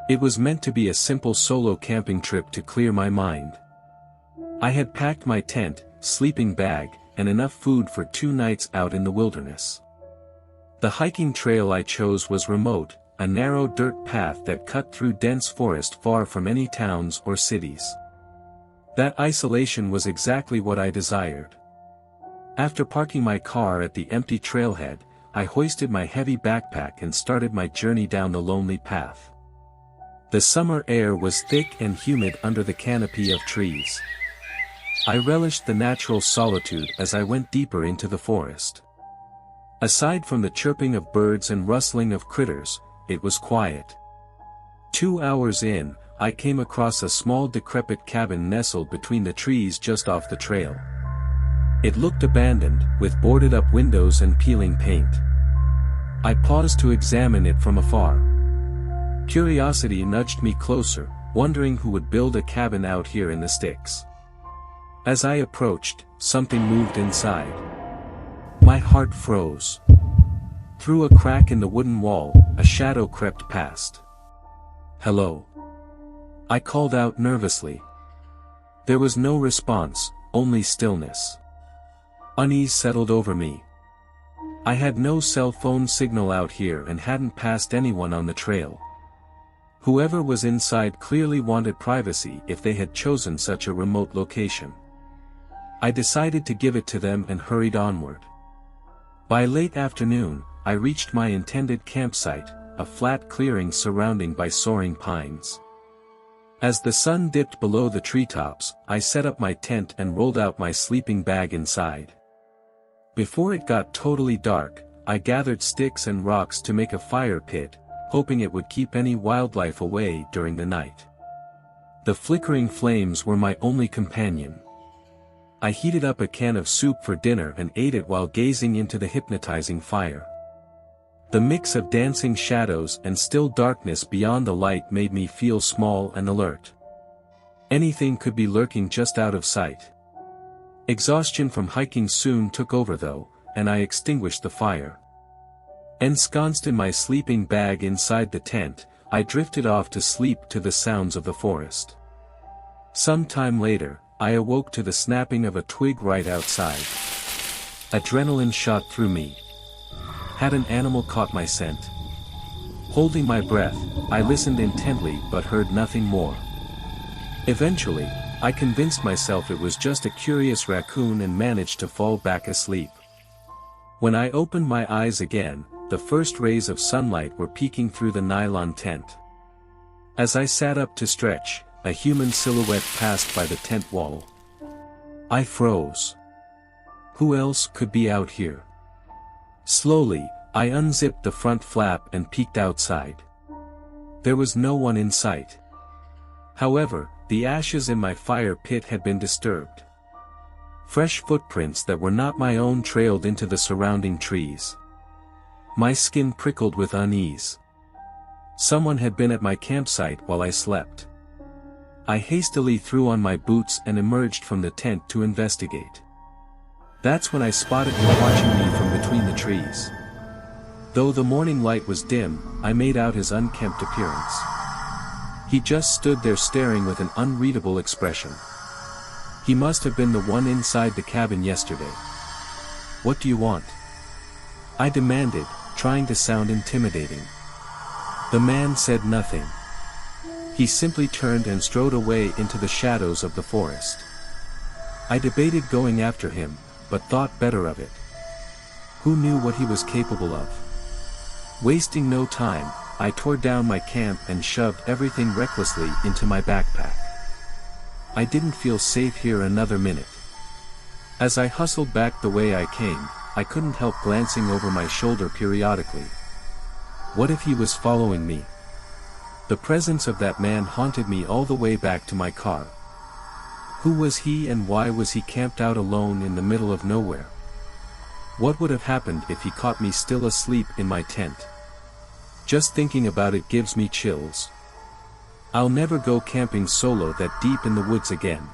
It was meant to be a simple solo camping trip to clear my mind. I had packed my tent, sleeping bag, and enough food for 2 nights out in the wilderness. The hiking trail I chose was remote, a narrow dirt path that cut through dense forest far from any towns or cities. That isolation was exactly what I desired. After parking my car at the empty trailhead, I hoisted my heavy backpack and started my journey down the lonely path. The summer air was thick and humid under the canopy of trees. I relished the natural solitude as I went deeper into the forest. Aside from the chirping of birds and rustling of critters, it was quiet. 2 hours in, I came across a small decrepit cabin nestled between the trees just off the trail. It looked abandoned, with boarded-up windows and peeling paint. I paused to examine it from afar. Curiosity nudged me closer, wondering who would build a cabin out here in the sticks. As I approached, something moved inside. My heart froze. Through a crack in the wooden wall, a shadow crept past. "Hello?" I called out nervously. There was no response, only stillness. Unease settled over me. I had no cell phone signal out here and hadn't passed anyone on the trail. Whoever was inside clearly wanted privacy if they had chosen such a remote location. I decided to give it to them and hurried onward. By late afternoon, I reached my intended campsite, a flat clearing surrounded by soaring pines. As the sun dipped below the treetops, I set up my tent and rolled out my sleeping bag inside. Before it got totally dark, I gathered sticks and rocks to make a fire pit, hoping it would keep any wildlife away during the night. The flickering flames were my only companion. I heated up a can of soup for dinner and ate it while gazing into the hypnotizing fire. The mix of dancing shadows and still darkness beyond the light made me feel small and alert. Anything could be lurking just out of sight. Exhaustion from hiking soon took over though, and I extinguished the fire. Ensconced in my sleeping bag inside the tent, I drifted off to sleep to the sounds of the forest. Some time later, I awoke to the snapping of a twig right outside. Adrenaline shot through me. Had an animal caught my scent? Holding my breath, I listened intently but heard nothing more. Eventually, I convinced myself it was just a curious raccoon and managed to fall back asleep. When I opened my eyes again, the first rays of sunlight were peeking through the nylon tent. As I sat up to stretch, a human silhouette passed by the tent wall. I froze. Who else could be out here? Slowly, I unzipped the front flap and peeked outside. There was no one in sight. However, the ashes in my fire pit had been disturbed. Fresh footprints that were not my own trailed into the surrounding trees. My skin prickled with unease. Someone had been at my campsite while I slept. I hastily threw on my boots and emerged from the tent to investigate. That's when I spotted him watching me from between the trees. Though the morning light was dim, I made out his unkempt appearance. He just stood there staring with an unreadable expression. He must have been the one inside the cabin yesterday. "What do you want?" I demanded, trying to sound intimidating. The man said nothing. He simply turned and strode away into the shadows of the forest. I debated going after him, but thought better of it. Who knew what he was capable of? Wasting no time, I tore down my camp and shoved everything recklessly into my backpack. I didn't feel safe here another minute. As I hustled back the way I came, I couldn't help glancing over my shoulder periodically. What if he was following me? The presence of that man haunted me all the way back to my car. Who was he and why was he camped out alone in the middle of nowhere? What would have happened if he caught me still asleep in my tent? Just thinking about it gives me chills. I'll never go camping solo that deep in the woods again.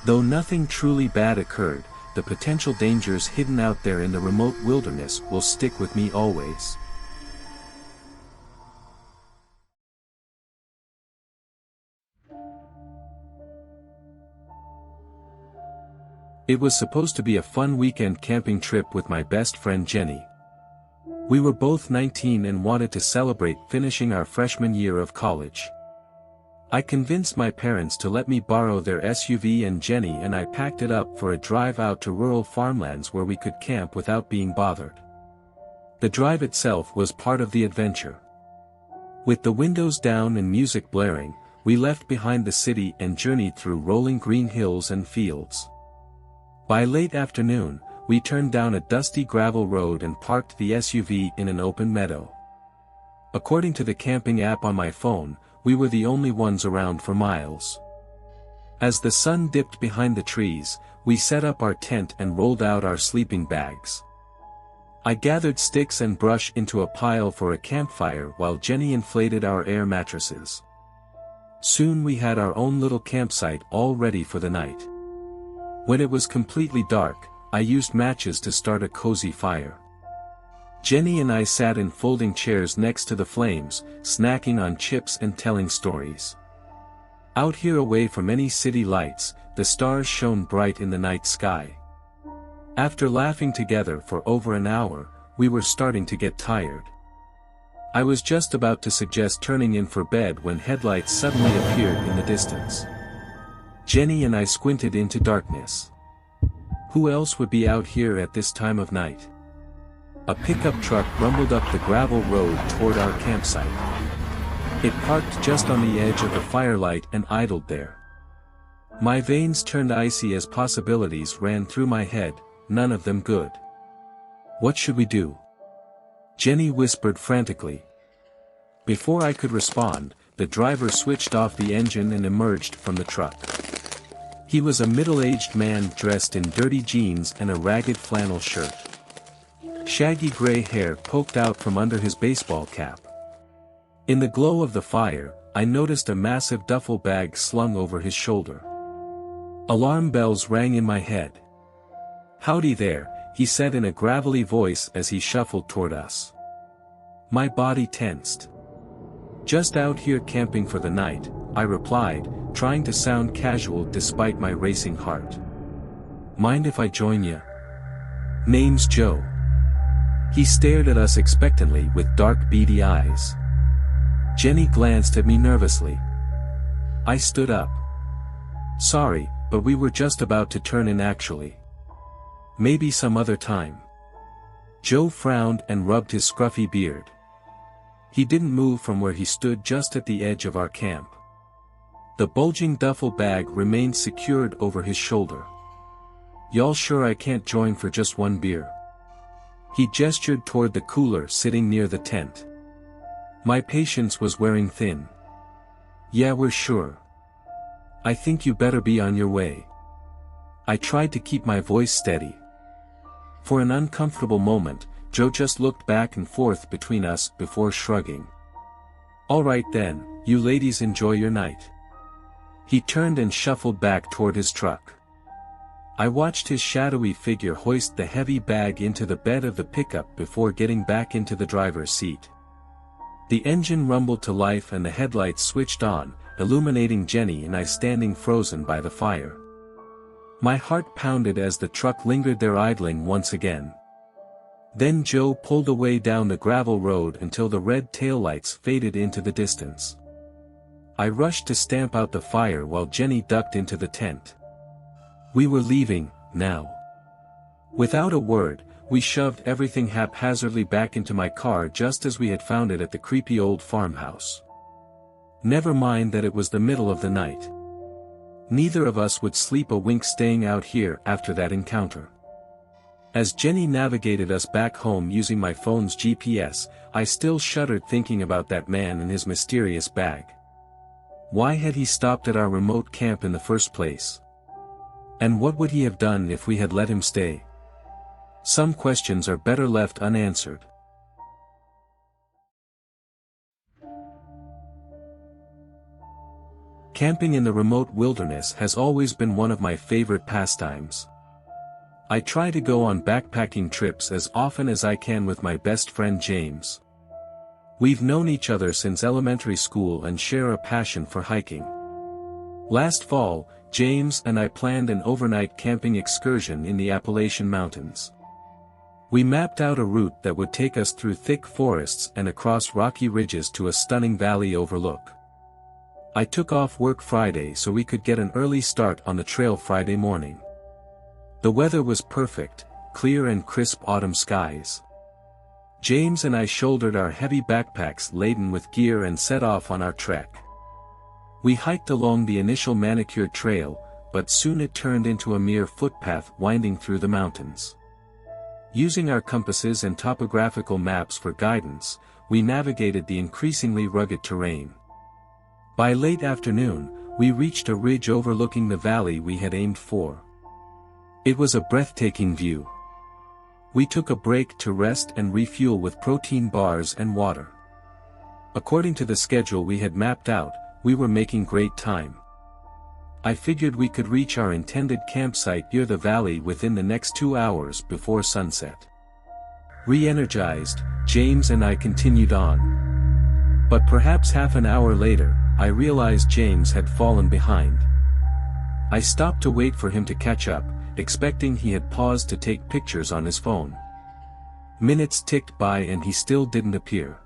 Though nothing truly bad occurred, the potential dangers hidden out there in the remote wilderness will stick with me always. It was supposed to be a fun weekend camping trip with my best friend Jenny. We were both 19 and wanted to celebrate finishing our freshman year of college. I convinced my parents to let me borrow their SUV, and Jenny and I packed it up for a drive out to rural farmlands where we could camp without being bothered. The drive itself was part of the adventure. With the windows down and music blaring, we left behind the city and journeyed through rolling green hills and fields. By late afternoon, we turned down a dusty gravel road and parked the SUV in an open meadow. According to the camping app on my phone, we were the only ones around for miles. As the sun dipped behind the trees, we set up our tent and rolled out our sleeping bags. I gathered sticks and brush into a pile for a campfire while Jenny inflated our air mattresses. Soon we had our own little campsite all ready for the night. When it was completely dark, I used matches to start a cozy fire. Jenny and I sat in folding chairs next to the flames, snacking on chips and telling stories. Out here away from any city lights, the stars shone bright in the night sky. After laughing together for over an hour, we were starting to get tired. I was just about to suggest turning in for bed when headlights suddenly appeared in the distance. Jenny and I squinted into darkness. Who else would be out here at this time of night? A pickup truck rumbled up the gravel road toward our campsite. It parked just on the edge of the firelight and idled there. My veins turned icy as possibilities ran through my head, none of them good. What should we do? Jenny whispered frantically. Before I could respond, the driver switched off the engine and emerged from the truck. He was a middle-aged man dressed in dirty jeans and a ragged flannel shirt. Shaggy gray hair poked out from under his baseball cap. In the glow of the fire, I noticed a massive duffel bag slung over his shoulder. Alarm bells rang in my head. "Howdy there," he said in a gravelly voice as he shuffled toward us. My body tensed. "Just out here camping for the night," I replied, trying to sound casual despite my racing heart. "Mind if I join ya?" "Name's Joe." He stared at us expectantly with dark beady eyes. Jenny glanced at me nervously. I stood up. "Sorry, but we were just about to turn in actually. Maybe some other time." Joe frowned and rubbed his scruffy beard. He didn't move from where he stood just at the edge of our camp. The bulging duffel bag remained secured over his shoulder. "Y'all sure I can't join for just one beer?" He gestured toward the cooler sitting near the tent. My patience was wearing thin. "Yeah, we're sure. I think you better be on your way." I tried to keep my voice steady. For an uncomfortable moment, Joe just looked back and forth between us before shrugging. "All right then, you ladies enjoy your night." He turned and shuffled back toward his truck. I watched his shadowy figure hoist the heavy bag into the bed of the pickup before getting back into the driver's seat. The engine rumbled to life and the headlights switched on, illuminating Jenny and I standing frozen by the fire. My heart pounded as the truck lingered there idling once again. Then Joe pulled away down the gravel road until the red taillights faded into the distance. I rushed to stamp out the fire while Jenny ducked into the tent. We were leaving, now. Without a word, we shoved everything haphazardly back into my car just as we had found it at the creepy old farmhouse. Never mind that it was the middle of the night. Neither of us would sleep a wink staying out here after that encounter. As Jenny navigated us back home using my phone's GPS, I still shuddered thinking about that man and his mysterious bag. Why had he stopped at our remote camp in the first place? And what would he have done if we had let him stay? Some questions are better left unanswered. Camping in the remote wilderness has always been one of my favorite pastimes. I try to go on backpacking trips as often as I can with my best friend James. We've known each other since elementary school and share a passion for hiking. Last fall, James and I planned an overnight camping excursion in the Appalachian Mountains. We mapped out a route that would take us through thick forests and across rocky ridges to a stunning valley overlook. I took off work Friday so we could get an early start on the trail Friday morning. The weather was perfect, clear and crisp autumn skies. James and I shouldered our heavy backpacks laden with gear and set off on our trek. We hiked along the initial manicured trail, but soon it turned into a mere footpath winding through the mountains. Using our compasses and topographical maps for guidance, we navigated the increasingly rugged terrain. By late afternoon, we reached a ridge overlooking the valley we had aimed for. It was a breathtaking view. We took a break to rest and refuel with protein bars and water. According to the schedule we had mapped out, we were making great time. I figured we could reach our intended campsite near the valley within the next 2 hours before sunset. Re-energized, James and I continued on. But perhaps half an hour later, I realized James had fallen behind. I stopped to wait for him to catch up, expecting he had paused to take pictures on his phone. Minutes ticked by and he still didn't appear.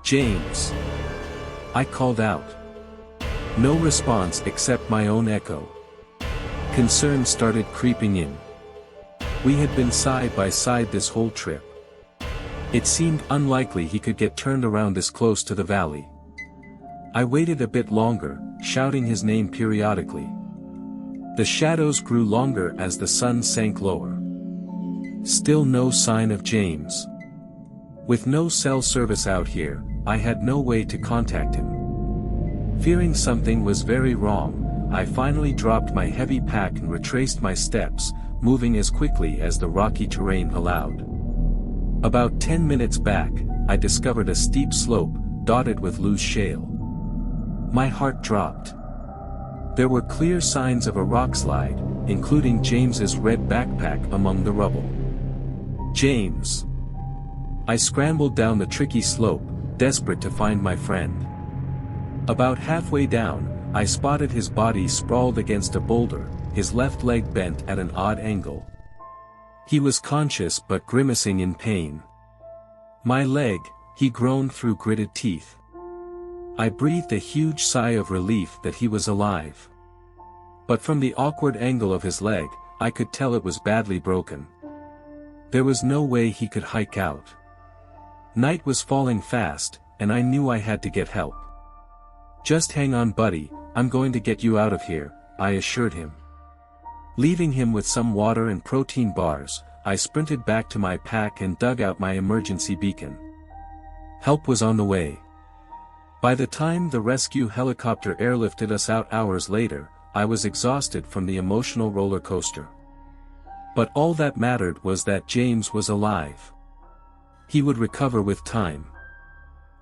"James!" I called out. No response except my own echo. Concern started creeping in. We had been side by side this whole trip. It seemed unlikely he could get turned around this close to the valley. I waited a bit longer, shouting his name periodically. The shadows grew longer as the sun sank lower. Still no sign of James. With no cell service out here, I had no way to contact him. Fearing something was very wrong, I finally dropped my heavy pack and retraced my steps, moving as quickly as the rocky terrain allowed. About 10 minutes back, I discovered a steep slope, dotted with loose shale. My heart dropped. There were clear signs of a rockslide, including James's red backpack among the rubble. "James!" I scrambled down the tricky slope, desperate to find my friend. About halfway down, I spotted his body sprawled against a boulder, his left leg bent at an odd angle. He was conscious but grimacing in pain. "My leg," he groaned through gritted teeth. I breathed a huge sigh of relief that he was alive. But from the awkward angle of his leg, I could tell it was badly broken. There was no way he could hike out. Night was falling fast, and I knew I had to get help. "Just hang on, buddy, I'm going to get you out of here," I assured him. Leaving him with some water and protein bars, I sprinted back to my pack and dug out my emergency beacon. Help was on the way. By the time the rescue helicopter airlifted us out hours later, I was exhausted from the emotional roller coaster. But all that mattered was that James was alive. He would recover with time.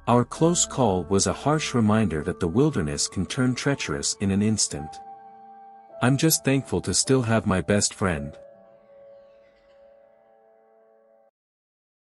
Our close call was a harsh reminder that the wilderness can turn treacherous in an instant. I'm just thankful to still have my best friend.